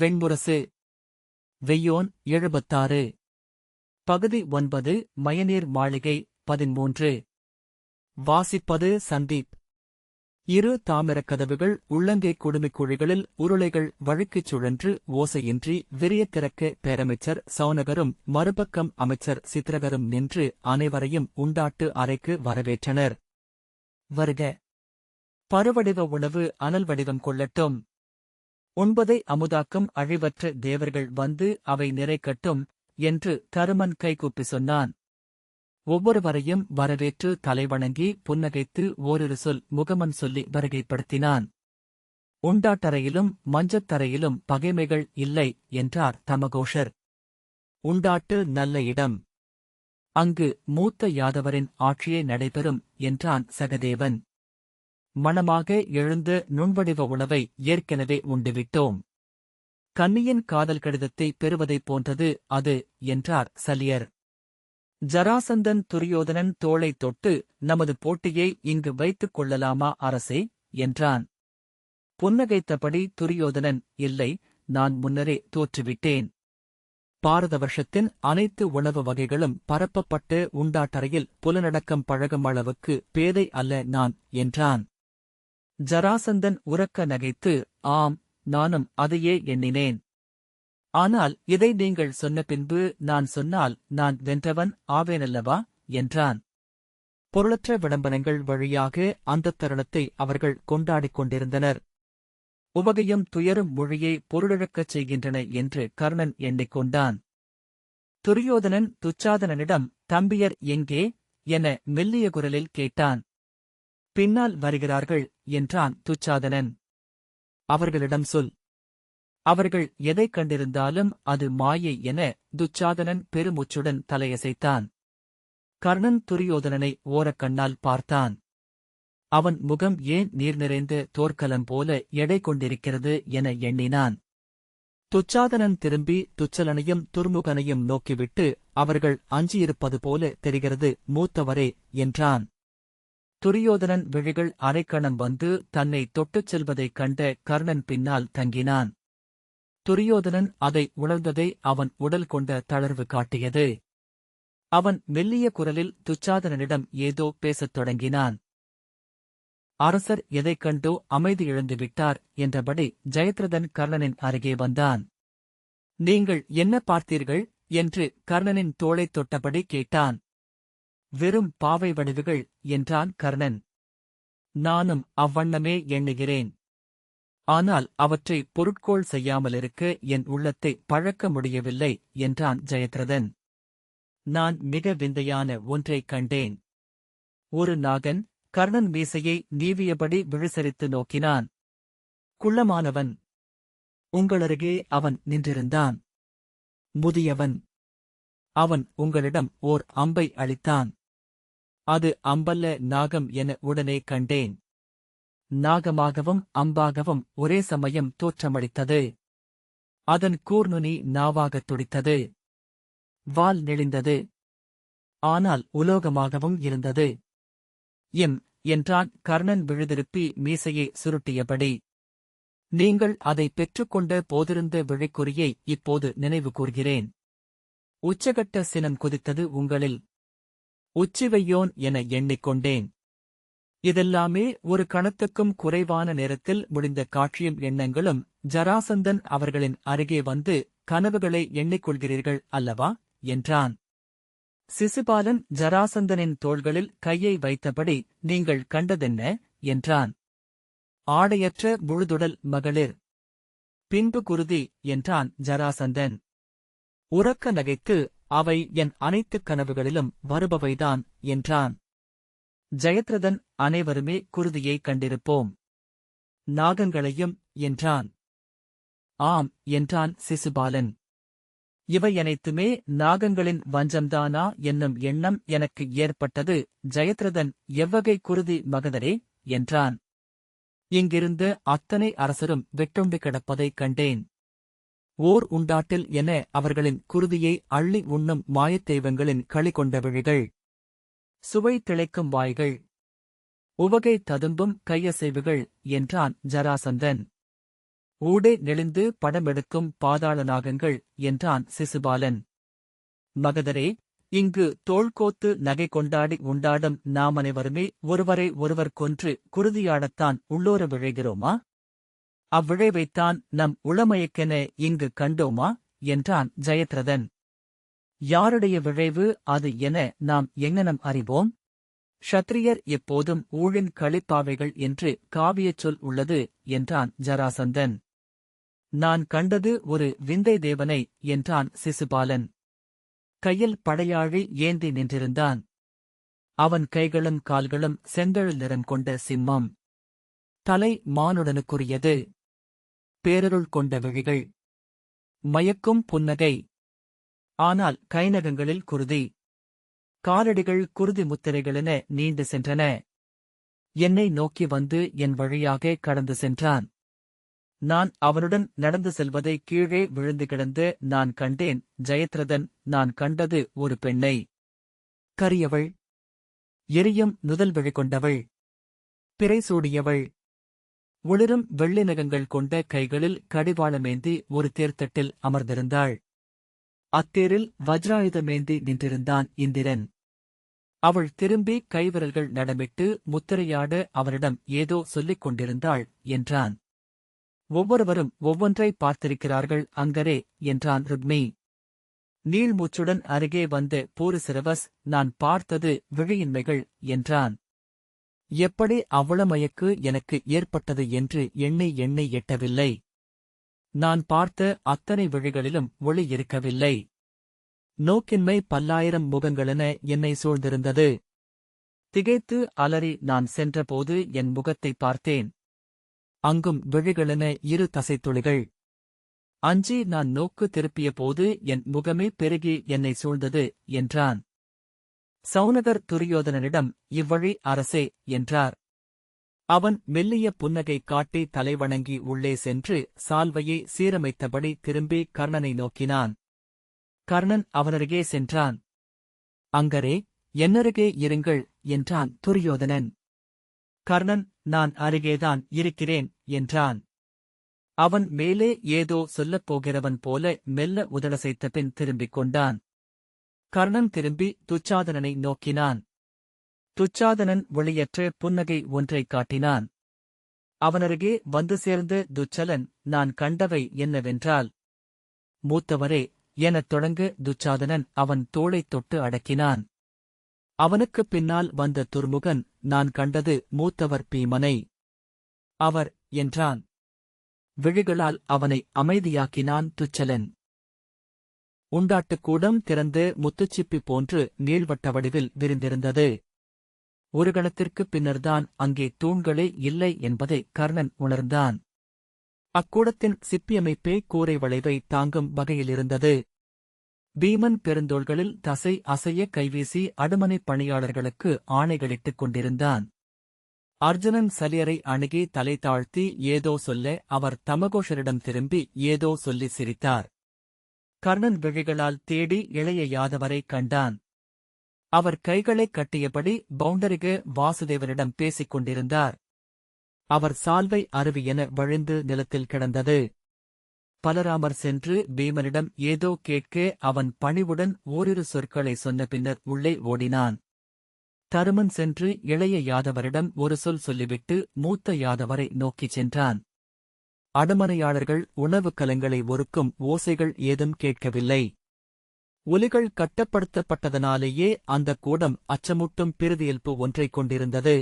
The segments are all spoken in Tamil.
வெண்முரசு. வெய்யோன் 76. பகுதி 9. மயநீர் மாளிகை 13. வாசிப்பது சந்தீப். இரு தாமிரக் கதவுகள் உள்ளங்கை குடுமிக் குழிகளில் உருளைகள் வழுக்கிச் சுழன்று ஓசையின்றி விரியத் திறக்க பேரமைச்சர் சௌனகரும் மறுபக்கம் அமைச்சர் சித்திரகரும் நின்று அனைவரையும் உண்டாட்டு அறைக்கு வரவேற்றனர். வருக. பருவடிவ உணவு அனல் வடிவம் கொள்ளட்டும். உண்பதை அமுதாக்கும் அழிவற்ற தேவர்கள் வந்து அவை நிறைக்கட்டும் என்று தருமன் கைகூப்பி சொன்னான். ஒவ்வொருவரையும் வரவேற்று தலைவணங்கி புன்னகைத்து ஓரிரு சொல் முகமன் சொல்லி வருகைப்படுத்தினான். உண்டாட்டறையிலும் மஞ்சத்தரையிலும் பகைமைகள் இல்லை என்றார் தமகோஷர். உண்டாட்டு நல்ல இடம். அங்கு மூத்த யாதவரின் ஆட்சியே நடைபெறும் என்றான் சகதேவன். மணமாக எழுந்த நுண்வடிவ உணவை ஏற்கனவே உண்டுவிட்டோம். கன்னியின் காதல் கடிதத்தை பெறுவதைப் போன்றது அது என்றார் சலியர். ஜராசந்தன் துரியோதனன் தோளைத் தொட்டு நமது போட்டியை இங்கு வைத்துக் கொள்ளலாமா அரசே என்றான். புன்னகைத்தபடி துரியோதனன், இல்லை, நான் முன்னரே தோற்றுவிட்டேன். பாரத வருஷத்தின் அனைத்து உணவு வகைகளும் பரப்பப்பட்டு உண்டாட்டறையில் புலனடக்கம் பழகும் அளவுக்கு பேதை அல்ல நான் என்றான். ஜராசந்தன் உரக்க நகைத்து, ஆம், நானும் அதையே எண்ணினேன். ஆனால் இதை நீங்கள் சொன்ன பின்பு நான் சொன்னால் நான் வென்றவன் ஆவேனல்லவா என்றான். பொருளற்ற விளம்பரங்கள் வழியாக அந்தத் தருணத்தை அவர்கள் கொண்டாடிக் கொண்டிருந்தனர். உவகையும் துயரும் மொழியை பொருளிழக்கச் செய்கின்றன என்று கர்ணன் எண்ணிக்கொண்டான். துரியோதனன் துச்சாதனனிடம் தம்பியர் எங்கே என மெல்லிய குரலில் கேட்டான். பின்னால் வருகிறார்கள் என்றான் துச்சாதனன். அவர்களிடம் சொல். அவர்கள் எதைக் கண்டிருந்தாலும் அது மாயை என துச்சாதனன் பெருமூச்சுடன் தலையசைத்தான். கர்ணன் துரியோதனனை ஓரக்கண்ணால் பார்த்தான். அவன் முகம் ஏன் நீர் நிறைந்த தோற்கலம் போல எடை கொண்டிருக்கிறது என எண்ணினான். துச்சாதனன் திரும்பி துச்சலனையும் துர்முகனையும் நோக்கிவிட்டு, அவர்கள் அஞ்சியிருப்பது போல தெரிகிறது மூத்தவரே என்றான். துரியோதனன் விழிகள் அரைக்கணம் வந்து தன்னை தொட்டுச் செல்வதைக் கண்ட கர்ணன் பின்னால் தங்கினான். துரியோதனன் அதை உணர்ந்ததை அவன் உடல் கொண்ட தளர்வு காட்டியது. அவன் மெல்லிய குரலில் துச்சாதனனிடம் ஏதோ பேசத் தொடங்கினான். அரசர் எதைக் கண்டோ அமைதி இழந்துவிட்டார் என்றபடி ஜெயத்ரதன் கர்ணனின் அருகே வந்தான். நீங்கள் என்ன பார்த்தீர்கள் என்று கர்ணனின் தோளைத் தொட்டபடி கேட்டான். வெறும் பாவை வடிவுகள் என்றான் கர்ணன். நானும் அவ்வண்ணமே எண்ணுகிறேன். ஆனால் அவற்றை பொருட்கோள் செய்யாமலிருக்க என் உள்ளத்தை பழக்க முடியவில்லை என்றான் ஜெயத்ரதன். நான் மிக விந்தையான ஒன்றைக் கண்டேன். ஒரு நாகன் கர்ணன் மீசையை நீவியபடி விழிசரித்து நோக்கினான். குள்ளமானவன். உங்களருகே அவன் நின்றிருந்தான். முதியவன். அவன் உங்களிடம் ஓர் அம்பை அளித்தான். அது அம்பல்ல நாகம் என உடனே கண்டேன். நாகமாகவும் அம்பாகவும் ஒரே சமயம் தோற்றமளித்தது. அதன் கூர்நுனி நாவாகத் துடித்தது. வால் நெளிந்தது. ஆனால் உலோகமாகவும் இருந்தது. என்றான் கர்ணன் விழுதிருப்பி மீசையை சுருட்டியபடி. நீங்கள் அதை பெற்றுக்கொண்ட போதிருந்த விழிக்குறியை இப்போது நினைவு கூர்கிறேன். உச்சகட்ட சினம் குதித்தது உங்களில். உச்சிவையோன் என எண்ணிக்கொண்டேன். இதெல்லாமே ஒரு கணத்துக்கும் குறைவான நேரத்தில் முடிந்த காட்சியும் எண்ணங்களும். ஜராசந்தன் அவர்களின் அருகே வந்து கனவுகளை எண்ணிக்கொள்கிறீர்கள் அல்லவா என்றான். சிசுபாலன் ஜராசந்தனின் தோள்களில் கையை வைத்தபடி நீங்கள் கண்டதென்ன என்றான். ஆடையற்ற முழுதுடல் மகளிர். பின்பு குருதி என்றான் ஜராசந்தன். உரக்க நகைத்து, அவை என் அனைத்துக் கனவுகளிலும் வருபவைதான் என்றான். ஜெயத்ரதன், அனைவருமே குருதியை கண்டிருப்போம். நாகங்களையும் என்றான். ஆம் என்றான் சிசுபாலன். இவையனைத்துமே நாகங்களின் வஞ்சம்தானா என்னும் எண்ணம் எனக்கு ஏற்பட்டது. ஜெயத்ரதன், எவ்வகை குருதி மகதரே என்றான். இங்கிருந்த அத்தனை அரசரும் வெட்டுண்டு கிடப்பதைக் கண்டேன். ஓர் உண்டாட்டில் என அவர்களின் குருதியை அள்ளி உண்ணும் மாயத்தெய்வங்களின் களி கொண்ட விழிகள், சுவை திளைக்கும் வாய்கள், உவகை ததும்பும் கையசைவுகள் என்றான் ஜராசந்தன். ஊடே நெளிந்து படமெடுக்கும் பாதாள நாகங்கள் என்றான் சிசுபாலன். மகதரே, இங்கு தோள்கோத்து நகை கொண்டாடி உண்டாடும் நாமனைவருமே ஒருவரை ஒருவர் கொன்று குருதியாடத்தான் உள்ளோர விழைகிறோமா? அவ்விழைவைத்தான் நம் உளமயக்கென இங்கு கண்டோமா? என்றான் ஜெயத்ரதன். யாருடைய விழைவு அது என நாம் எங்ஙனம் அறிவோம்? க்ஷத்ரியர் எப்போதும் ஊழின் களிப்பாவைகள் என்று காவியச் சொல் உள்ளது என்றான் ஜராசந்தன். நான் கண்டது ஒரு விந்தை தேவனை என்றான் சிசுபாலன். கையில் படையாழி ஏந்தி நின்றிருந்தான். அவன் கைகளும் கால்களும் செங்கழல் நிறம் கொண்ட சிம்மம். தலை மானுடனுக்குரியது. பேரருள் கொண்ட விழிகள். மயக்கும் புன்னகை. ஆனால் கைநகங்களில் குருதி. காலடிகள் குருதி முத்திரைகளென நீண்டு சென்றன. என்னை நோக்கி வந்து என் வழியாக கடந்து சென்றான். நான் அவனுடன் நடந்து செல்வதை கீழே விழுந்து கிடந்து நான் கண்டேன். ஜெயத்ரதன், நான் கண்டது ஒரு பெண்ணை. கரியவள். எரியும் நுதல் விழி கொண்டவள். பிறை சூடியவள். ஒளிரும் வெள்ளி நகங்கள் கொண்ட கைகளில் கடிவாளமேந்தி ஒரு தேர்தட்டில் அமர்ந்திருந்தாள். அத்தேரில் வஜ்ராயுதமேந்தி நின்றிருந்தான் இந்திரன். அவள் திரும்பி கைவிரல்கள் நடமிட்டு முத்திரையாட அவரிடம் ஏதோ சொல்லிக் கொண்டிருந்தாள் என்றான். ஒவ்வொருவரும் ஒவ்வொன்றை பார்த்திருக்கிறார்கள் அங்கரே என்றான் ருக்மி. நீள்மூச்சுடன் அருகே வந்த பூரிசிரவஸ், நான் பார்த்தது விழியின்மைகள் என்றான். எப்படி அவ்வளமயக்கு எனக்கு ஏற்பட்டது என்று எண்ணி எண்ணி எட்டவில்லை. நான் பார்த்த அத்தனை விழிகளிலும் ஒளி இருக்கவில்லை. நோக்கின்மை பல்லாயிரம் முகங்களென என்னை சூழ்ந்திருந்தது. திகைத்து அலறி நான் சென்றபோது என் முகத்தை பார்த்தேன். அங்கும் விழிகளென இரு தசைத்துளிகள். அஞ்சி நான் நோக்கு திருப்பிய போது என் முகமே பெருகி என்னை சூழ்ந்தது என்றான். சௌனகர் துரியோதனனிடம் இவ்வழி அரசே என்றார். அவன் மெல்லிய புன்னகை காட்டி தலைவணங்கி உள்ளே சென்று சால்வையை சீரமைத்தபடி திரும்பி கர்ணனை நோக்கினான். கர்ணன் அவனருகே சென்றான். அங்கரே, என்னருகே இருங்கள் என்றான் துரியோதனன். கர்ணன், நான் அருகேதான் இருக்கிறேன் என்றான். அவன் மேலே ஏதோ சொல்லப் போகிறவன் போல மெல்ல உதடசைத்த பின் திரும்பிக் கொண்டான். கர்ணன் திரும்பி துச்சாதனனை நோக்கினான். துச்சாதனன் ஒளியற்ற புன்னகை ஒன்றைக் காட்டினான். அவனருகே வந்து சேர்ந்த துச்சலன், நான் கண்டவை என்னவென்றால்? மூத்தவரே எனத் தொடங்க துச்சாதனன் அவன் தோளைத் தொட்டு அடக்கினான். அவனுக்குப் பின்னால் வந்த துர்முகன், நான் கண்டது மூத்தவர் பீமனை. அவர் என்றான். விழிகளால் அவனை அமைதியாக்கினான் துச்சலன். உண்டாட்டுக்கூடம் திறந்து முத்துச்சிப்பி போன்று நீள்வட்ட வடிவில் விரிந்திருந்தது. ஒரு கணத்திற்குப் பின்னர்தான் அங்கே தூண்களே இல்லை என்பதை கர்ணன் உணர்ந்தான். அக்கூடத்தின் சிப்பியமைப்பே கூரை வளைவை தாங்கும் வகையிலிருந்தது. பீமன் பெருந்தோள்களில் தசை அசைய கைவீசி அடுமனைப் பணியாளர்களுக்கு ஆணைகளிட்டுக் கொண்டிருந்தான். அர்ஜுனன் சலியரை அணுகி தலை தாழ்த்தி ஏதோ சொல்ல அவர் தமகோஷரிடம் திரும்பி ஏதோ சொல்லி சிரித்தார். கர்ணன் விழிகளால் தேடி இளைய யாதவரைக் கண்டான். அவர் கைகளைக் கட்டியபடி பவுண்டரிக வாசுதேவனிடம் பேசிக் கொண்டிருந்தார். அவர் சால்வை அருவியென வழிந்து நிலத்தில் கிடந்தது. பலராமர் சென்று பீமனிடம் ஏதோ கேட்க அவன் பணிவுடன் ஓரிரு சொற்களை சொன்ன பின்னர் உள்ளே ஓடினான். தருமன் சென்று இளைய யாதவரிடம் ஒரு சொல் சொல்லிவிட்டு மூத்த யாதவரை நோக்கிச் சென்றான். அடுமனையாளர்கள் உணவு கலங்களை ஒருக்கும் ஓசைகள் ஏதும் கேட்கவில்லை. ஒலிகள் கட்டப்படுத்தப்பட்டதனாலேயே அந்தக் கூடம் அச்சமூட்டும் பிரிதியல்பு ஒன்றைக் கொண்டிருந்தது.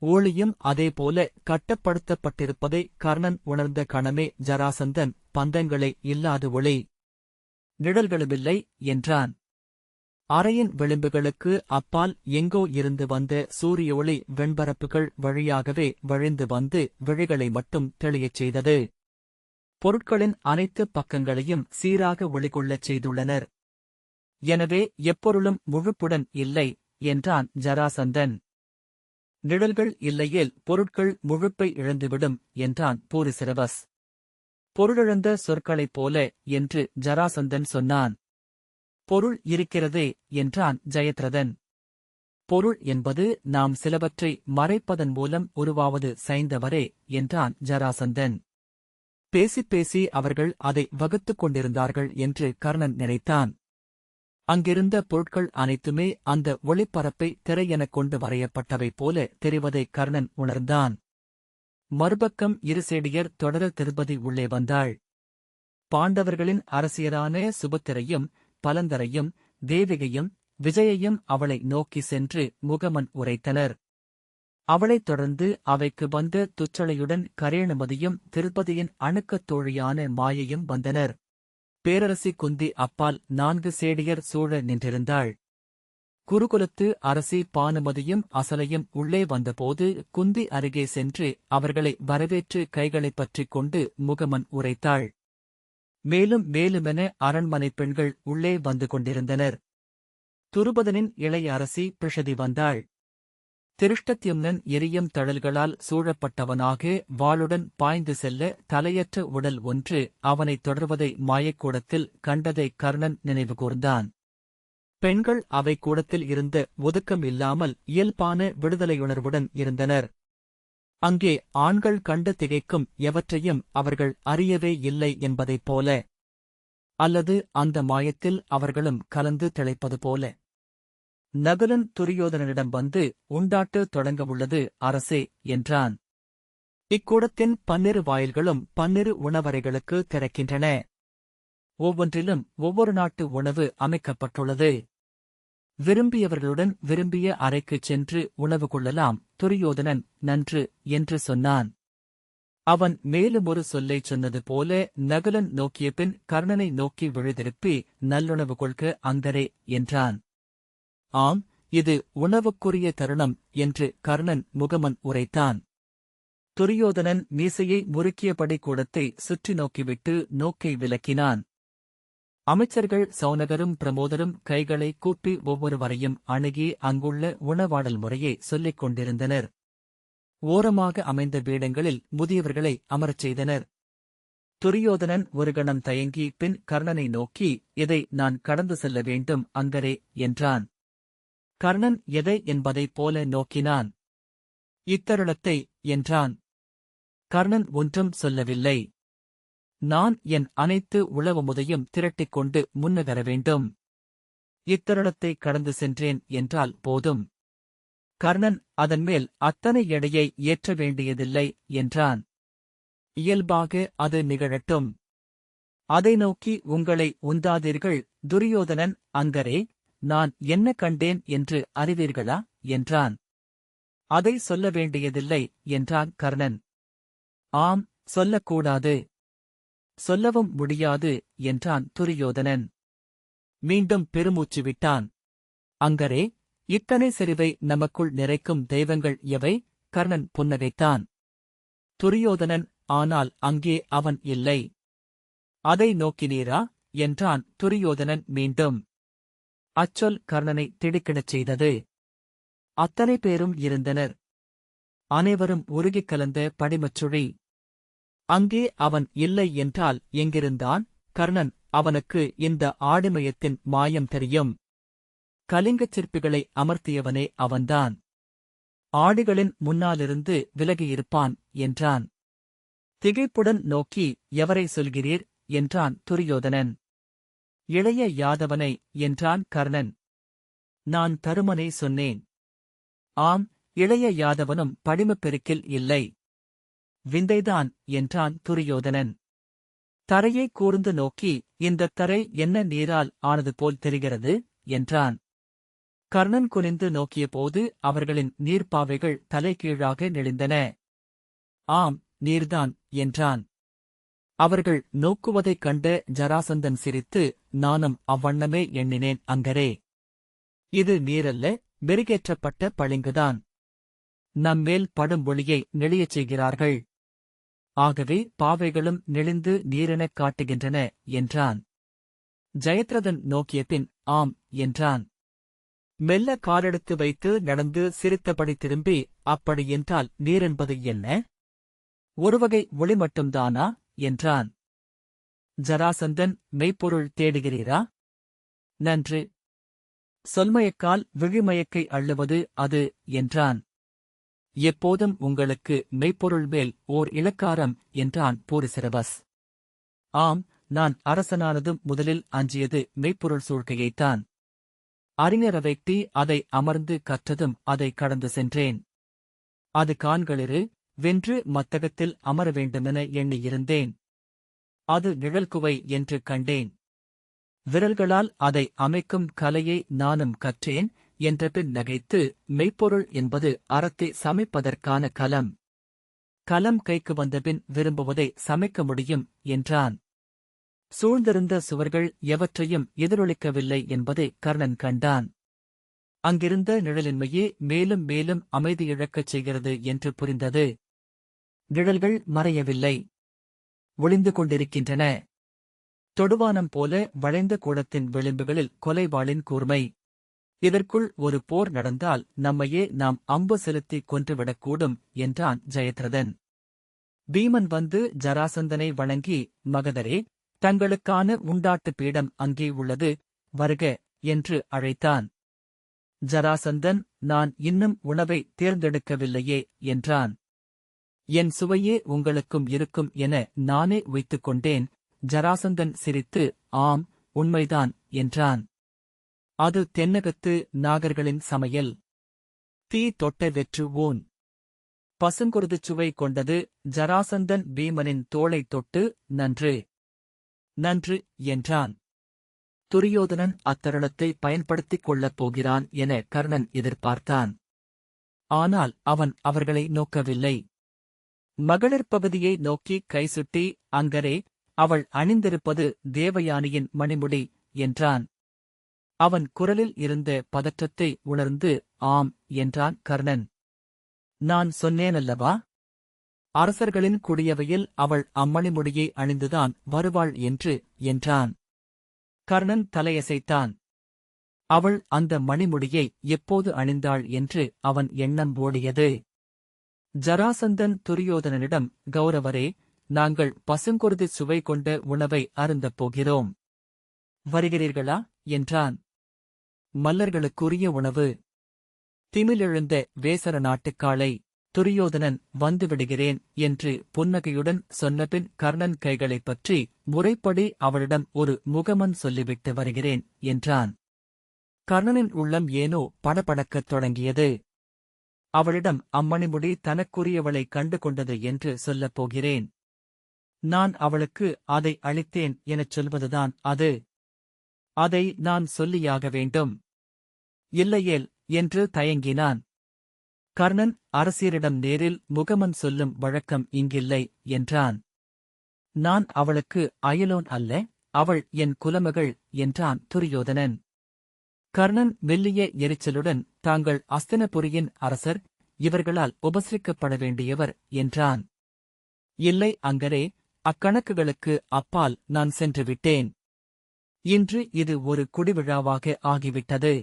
ஒளியும் அதேபோல கட்டப்படுத்தப்பட்டிருப்பதை கர்ணன் உணர்ந்த கணமே ஜராசந்தன், பந்தங்களை இல்லாது ஒளி நிழல்களுமில்லை என்றான். அறையின் விளிம்புகளுக்கு அப்பால் எங்கோ இருந்து வந்த சூரிய ஒளி வெண்பரப்புகள் வழியாகவே வழிந்து வந்து விழிகளை மட்டும் தெளியச் செய்தது. பொருட்களின் அனைத்து பக்கங்களையும் சீராக ஒளிகொள்ளச் செய்துள்ளனர். எனவே எப்பொருளும் முழுப்புடன் இல்லை என்றான் ஜராசந்தன். நிழல்கள் இல்லையேல் பொருட்கள் முழுப்பை இழந்துவிடும் என்றான் பூரிசிரவஸ். பொருளிழந்த சொற்களைப் போல என்று ஜராசந்தன் சொன்னான். பொருள் இருக்கிறதே என்றான் ஜெயத்ரதன். பொருள் என்பது நாம் சிலவற்றை மறைப்பதன் மூலம் உருவாவது சைந்தவரே என்றான் ஜராசந்தன். பேசிப் பேசி அவர்கள் அதை வகுத்துக் கொண்டிருந்தார்கள் என்று கர்ணன் நினைத்தான். அங்கிருந்த பொருட்கள் அனைத்துமே அந்த ஒளிப்பரப்பை திரையெனக் கொண்டு வரையப்பட்டவை போல தெரிவதை கர்ணன் உணர்ந்தான். மறுபக்கம் இருசேடியர் தொடர திருப்பதி உள்ளே வந்தாள். பாண்டவர்களின் அரசியரான சுபத்திரையும் பலந்தரையும் தேவிகையும் விஜயையும் அவளை நோக்கி சென்று முகமன் உரைத்தனர். அவளைத் தொடர்ந்து அவைக்கு வந்த துச்சளையுடன் கரேணுமதியும் திருப்பதியின் அணுக்கத் தோழியான மாயையும் வந்தனர். பேரரசி குந்தி அப்பால் 4 சேடியர் சூழ நின்றிருந்தாள். குருகுலத்து அரசி பானுமதியும் அசலையும் உள்ளே வந்தபோது குந்தி அருகே சென்று அவர்களை வரவேற்று கைகளைப் பற்றிக் கொண்டு முகமன் உரைத்தாள். மேலும் மேலுமென அரண்மனைப் பெண்கள் உள்ளே வந்து கொண்டிருந்தனர். துருபதனின் இளைய அரசி பிருஷதி வந்தாள். திருஷ்டத்யும்னன் எரியும் தழல்களால் சூழப்பட்டவனாக வாளுடன் பாய்ந்து செல்ல தலையற்ற உடல் ஒன்று அவனைத் தொடர்வதை மாயக்கூடத்தில் கண்டதை கர்ணன் நினைவுகூர்ந்தான். பெண்கள் அவை கூடத்தில் இருந்த ஒதுக்கம் இல்லாமல் இயல்பான விடுதலையுணர்வுடன் இருந்தனர். அங்கே ஆண்கள் கண்டு திகைக்கும் எவற்றையும் அவர்கள் அறியவே இல்லை என்பதைப் போல, அல்லது அந்த மாயத்தில் அவர்களும் கலந்து திளைப்பது போல. நகுலன் துரியோதனனிடம் வந்து உண்டாட்டு தொடங்கவுள்ளது அரசே என்றான். இக்கூடத்தின் 12 வாயில்களும் 12 உணவறைகளுக்கு திறக்கின்றன. ஒவ்வொன்றிலும் ஒவ்வொரு நாட்டு உணவு அமைக்கப்பட்டுள்ளது. விரும்பியவர்களுடன் விரும்பிய அறைக்குச் சென்று உணவு கொள்ளலாம். துரியோதனன் நன்று என்று சொன்னான். அவன் மேலுமொரு சொல்லைச் சொன்னது போல நகுலன் நோக்கிய பின் கர்ணனை நோக்கி விழுதிருப்பி நல்லுணவு கொள்க அங்கரே என்றான். ஆம், இது உணவுக்குரிய தருணம் என்று கர்ணன் முகமன் உரைத்தான். துரியோதனன் மீசையை முறுக்கியபடி கூடத்தை சுற்றி நோக்கிவிட்டு நோக்கை விலக்கினான். அமைச்சர்கள் சௌனகரும் பிரமோதரும் கைகளை கூப்பி ஒவ்வொருவரையும் அணுகி அங்குள்ள உணவாடல் முறையை சொல்லிக் கொண்டிருந்தனர். ஓரமாக அமைந்த பீடங்களில் முதியவர்களை அமரச் செய்தனர். துரியோதனன் ஒரு கணம் தயங்கி பின் கர்ணனை நோக்கி, இதை நான் கடந்து செல்ல வேண்டும் அங்கரே என்றான். கர்ணன் எதை என்பதைப் போல நோக்கினான். இத்தருளத்தை என்றான். கர்ணன் ஒன்றும் சொல்லவில்லை. நான் என் அனைத்து உளவுமுதையும் திரட்டிக் கொண்டு முன்னகர வேண்டும். இத்தருணத்தை கடந்து சென்றேன் என்றால் போதும். கர்ணன் அதன்மேல் அத்தனை எடையை ஏற்ற வேண்டியதில்லை என்றான். இயல்பாக அது நிகழட்டும். அதை நோக்கி உங்களை உந்தாதீர்கள் துரியோதனன் அங்கரே, நான் என்ன கண்டேன் என்று அறிவீர்களா என்றான். அதை சொல்ல வேண்டியதில்லை என்றான் கர்ணன். ஆம், சொல்லக்கூடாது. சொல்லவும் முடியாது என்றான் துரியோதனன். மீண்டும் பெருமூச்சு விட்டான். அங்கரே, இத்தனை செறிவை நமக்குள் நிறைக்கும் தெய்வங்கள் எவை? கர்ணன் புன்னகைத்தான். துரியோதனன், ஆனால் அங்கே அவன் இல்லை. அதை நோக்கினீரா என்றான் துரியோதனன் மீண்டும். அச்சொல் கர்ணனை திடுக்கிடச் செய்தது. அத்தனை பேரும் இருந்தனர். அனைவரும் உருகிக் கலந்த படிமச்சுழி. அங்கே அவன் இல்லை என்றால் எங்கிருந்தான்? கர்ணன், அவனுக்கு இந்த ஆடிமயத்தின் மாயம் தெரியும். கலிங்கச் சிற்பிகளை அமர்த்தியவனே அவன்தான். ஆடிகளின் முன்னாலிருந்து விலகியிருப்பான் என்றான். திகைப்புடன் நோக்கி, எவரை சொல்கிறீர் என்றான் துரியோதனன். இளைய யாதவனை என்றான் கர்ணன். நான் தருமனை சொன்னேன். ஆம், இளைய யாதவனும் படிமப்பெருக்கில் இல்லை. விந்தைதான் என்றான் துரியோதனன். தரையை கூர்ந்து நோக்கி, இந்தத் தரை என்ன நீரால் ஆனது போல் தெரிகிறது என்றான். கர்ணன் குனிந்து நோக்கியபோது அவர்களின் நீர்ப்பாவைகள் தலைகீழாக நெளிந்தன. ஆம், நீர்தான் என்றான். அவர்கள் நோக்குவதைக் கண்ட ஜராசந்தன் சிரித்து, நானும் அவ்வண்ணமே எண்ணினேன் அங்கரே. இது நீரல்ல, மெருகேற்றப்பட்ட பளிங்குதான். நம்மேல் படும் ஒளியை நெளியச் செய்கிறார்கள். ஆகவே பாவைகளும் நெளிந்து நீரெனக் காட்டுகின்றன என்றான். ஜெயத்ரதன் நோக்கிய பின் ஆம் என்றான். மெல்ல காலெடுத்து வைத்து நடந்து சிரித்தபடி திரும்பி, அப்படியென்றால் நீரென்பது என்ன? ஒருவகை ஒளி மட்டும்தானா என்றான். ஜராசந்தன், மெய்ப்பொருள் தேடுகிறீரா? நன்று. சொல்மயக்கால் விழிமயக்கை அள்ளுவது அது என்றான். எப்போதும் உங்களுக்கு மெய்ப்பொருள் மேல் ஓர் இளக்காரம் என்றான் பூரிசிரவஸ். ஆம், நான் அரசனானதும் முதலில் அஞ்சியது மெய்ப்பொருள் சூழ்க்கையைத்தான். அறிஞரவைட்டி அதை அமர்ந்து கற்றதும் அதை கடந்து சென்றேன். அது காண்களிரு வென்று மத்தகத்தில் அமர வேண்டுமென எண்ணியிருந்தேன். அது நிழல்குவை என்று கண்டேன். விரல்களால் அதை அமைக்கும் கலையை நானும் கற்றேன் என்றபின் நகைத்து, மெய்ப்பொருள் என்பது அறத்தை சமைப்பதற்கான கலம். கலம் கைக்கு வந்தபின் விரும்புவதை சமைக்க முடியும் என்றான். சூழ்ந்திருந்த சுவர்கள் எவற்றையும் எதிரொலிக்கவில்லை என்பதை கர்ணன் கண்டான். அங்கிருந்த நிழலின்மையே மேலும் மேலும் அமைதி இழக்கச் செய்கிறது என்று புரிந்தது. நிழல்கள் மறையவில்லை, ஒளிந்து கொண்டிருக்கின்றன. தொடுவானம் போல வளைந்த கூடத்தின் விளிம்புகளில் கொலைவாளின் கூர்மை. இதற்குள் ஒரு போர் நடந்தால் நம்மையே நாம் அம்பு செலுத்திக் கொன்றுவிடக்கூடும் என்றான் ஜெயத்ரதன். பீமன் வந்து ஜராசந்தனை வணங்கி, மகதரே, தங்களுக்கான உண்டாட்டு பீடம் அங்கே உள்ளது, வருக என்று அழைத்தான். ஜராசந்தன், நான் இன்னும் உணவை தேர்ந்தெடுக்கவில்லையே என்றான். என் சுவையே உங்களுக்கும் இருக்கும் என நானே வைத்துக் கொண்டேன். ஜராசந்தன் சிரித்து, ஆம், உண்மைதான் என்றான். அது தென்னகத்து நாகர்களின் சமையல். தீ தொட்ட வெற்று ஊன். பசுங்குருதுச் சுவை கொண்டது. ஜராசந்தன் பீமனின் தோளைத் தொட்டு, நன்று நன்று என்றான். துரியோதனன் அத்தருணத்தை பயன்படுத்திக் கொள்ளப் போகிறான் என கர்ணன் எதிர்பார்த்தான். ஆனால் அவன் அவர்களை நோக்கவில்லை. மகளிர் பகுதியை நோக்கி கைசுட்டி, அங்கரே, அவள் அணிந்திருப்பது தேவயானியின் மணிமுடி என்றான். அவன் குரலில் இருந்த பதற்றத்தை உணர்ந்து, ஆம் என்றான் கர்ணன். நான் சொன்னேனல்லவா, அரசர்களின் குடியவையில் அவள் அம்மணிமுடியை அணிந்துதான் வருவாள் என்றான். கர்ணன் தலையசைத்தான். அவள் அந்த மணிமுடியை எப்போது அணிந்தாள் என்று அவன் எண்ணம் ஓடியது. ஜராசந்தன் துரியோதனனிடம், கௌரவரே, நாங்கள் பசுங்குருதி சுவை கொண்ட உணவை அருந்தப் போகிறோம். வருகிறீர்களா என்றான். மல்லர்களுக்குரிய உணவு. திமிலெழுந்த வேசர நாட்டுக்காளை. துரியோதனன், வந்துவிடுகிறேன் என்று புன்னகையுடன் சொன்னபின் கர்ணன் கைகளைப் பற்றி, முறைப்படி அவளிடம் ஒரு முகமன் சொல்லிவிட்டு வருகிறேன் என்றான். கர்ணனின் உள்ளம் ஏனோ படபடக்கத் தொடங்கியது. அவளிடம் அம்மணிமுடி தனக்குரியவளை கண்டு கொண்டது என்று சொல்லப் போகிறேன். நான் அவளுக்கு அதை அளித்தேன் எனச் சொல்வதுதான் அது. அதை நான் சொல்லியாக வேண்டும். இல்லையேல் என்று தயங்கினான். கர்ணன், அரசியரிடம் நேரில் முகமன் சொல்லும் வழக்கம் இங்கில்லை என்றான். நான் அவளுக்கு அயலோன் அல்ல, அவள் என் குலமகள் என்றான் துரியோதனன். கர்ணன் மெல்லிய எரிச்சலுடன், தாங்கள் அஸ்தினபுரியின் அரசர், இவர்களால் உபசரிக்கப்பட வேண்டியவர் என்றான். இல்லை அங்கரே, அக்கணக்குகளுக்கு அப்பால் நான் சென்று விட்டேன். இன்று இது ஒரு குடிவிழாவாக ஆகிவிட்டது.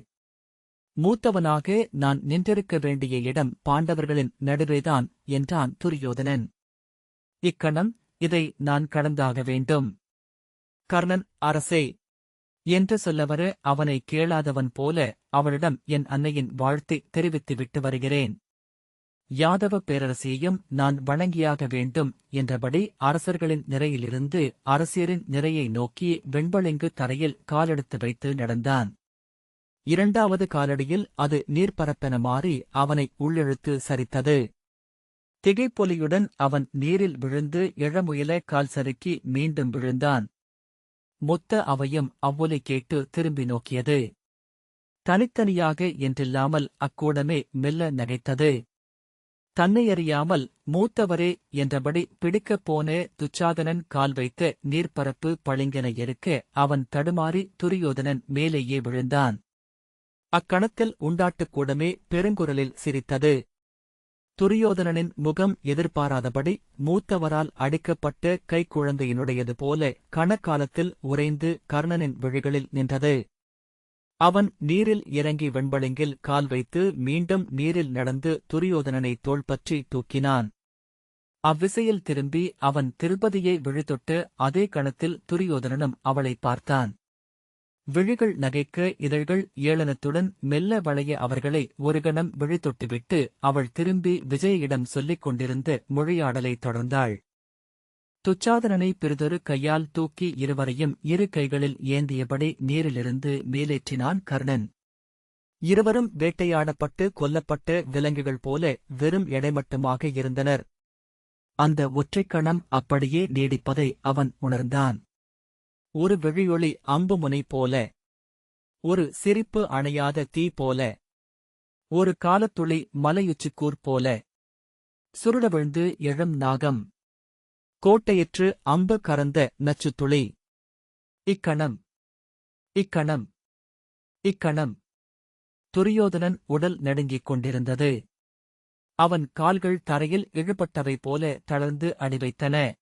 மூத்தவனாக நான் நின்றிருக்க வேண்டிய இடம் பாண்டவர்களின் நடுவேதான் என்றான் துரியோதனன். இக்கணம் இதை நான் கடந்தாக வேண்டும். கர்ணன், அரசே என்று சொல்லவர அவனை கேளாதவன் போல அவளிடம் என் அன்னையின் வாழ்த்தை தெரிவித்துவிட்டு வருகிறேன். யாதவ பேரரசியையும் நான் வணங்கியாக வேண்டும் என்றபடி அரசர்களின் நிறையிலிருந்து அரசியரின் நிறையை நோக்கி வெண்பளிங்கு தரையில் காலெடுத்து வைத்து நடந்தான். இரண்டாவது காலடியில் அது நீர்ப்பரப்பென மாறி அவனை உள்ளிழுத்து சரித்தது. திகைப்பொலியுடன் அவன் நீரில் விழுந்து இளமுயல கால் சறுக்கி மீண்டும் விழுந்தான். மொத்த அவையும் அவ்வொலி கேட்டு திரும்பி நோக்கியது. தனித்தனியாக என்றில்லாமல் அக்கூடமே மெல்ல நகைத்தது. தன்னையறியாமல் மூத்தவரே என்றபடி பிடிக்கப் போன துச்சாதனன் கால் வைத்த நீர்ப்பரப்பு பளிங்கென இருக்க அவன் தடுமாறி துரியோதனன் மேலேயே விழுந்தான். அக்கணத்தில் உண்டாட்டுக் கூடமே பெருங்குரலில் சிரித்தது. துரியோதனனின் முகம் எதிர்பாராதபடி மூத்தவரால் அடிக்கப்பட்ட கைக்குழந்தையினுடையது போல கணக்காலத்தில் உறைந்து கர்ணனின் விழிகளில் நின்றது. அவன் நீரில் இறங்கி வெண்பளிங்கில் கால் வைத்து மீண்டும் நீரில் நடந்து துரியோதனனை தோள்பற்றி தூக்கினான். அவ்விசையில் திரும்பி அவன் திருப்பதியை விழித்தொட்டு அதே கணத்தில் துரியோதனனும் அவளை பார்த்தான். விழிகள் நகைக்க இதழ்கள் ஏளனத்துடன் மெல்ல வளைய அவர்களை ஒரு கணம் விழித்தொட்டுவிட்டு அவள் திரும்பி விஜயிடம் சொல்லிக் கொண்டிருந்த மொழியாடலைத் தொடர்ந்தாள். துச்சாதனனை பிறிதொரு கையால் தூக்கி இருவரையும் இரு கைகளில் ஏந்தியபடி நீரிலிருந்து மேலேற்றினான் கர்ணன். இருவரும் வேட்டையாடப்பட்டு கொல்லப்பட்ட விலங்குகள் போல வெறும் எடைமட்டுமாக இருந்தனர். அந்த ஒற்றைக் கணம் அப்படியே நீடிப்பதை அவன் உணர்ந்தான். ஒரு விழியொளி அம்புமுனை போல, ஒரு சிரிப்பு அணையாத தீ போல, ஒரு காலத்துளி மலையுச்சிக்கூர் போல, சுருளவிழ்ந்து எழும் நாகம், கோட்டையற்று அம்பு கறந்த நச்சுத்துளி. இக்கணம் இக்கணம் இக்கணம் துரியோதனன் உடல் நடுங்கிக் கொண்டிருந்தது. அவன் கால்கள் தரையில் இழுபட்டவை போல தளர்ந்து அடிவைத்தன.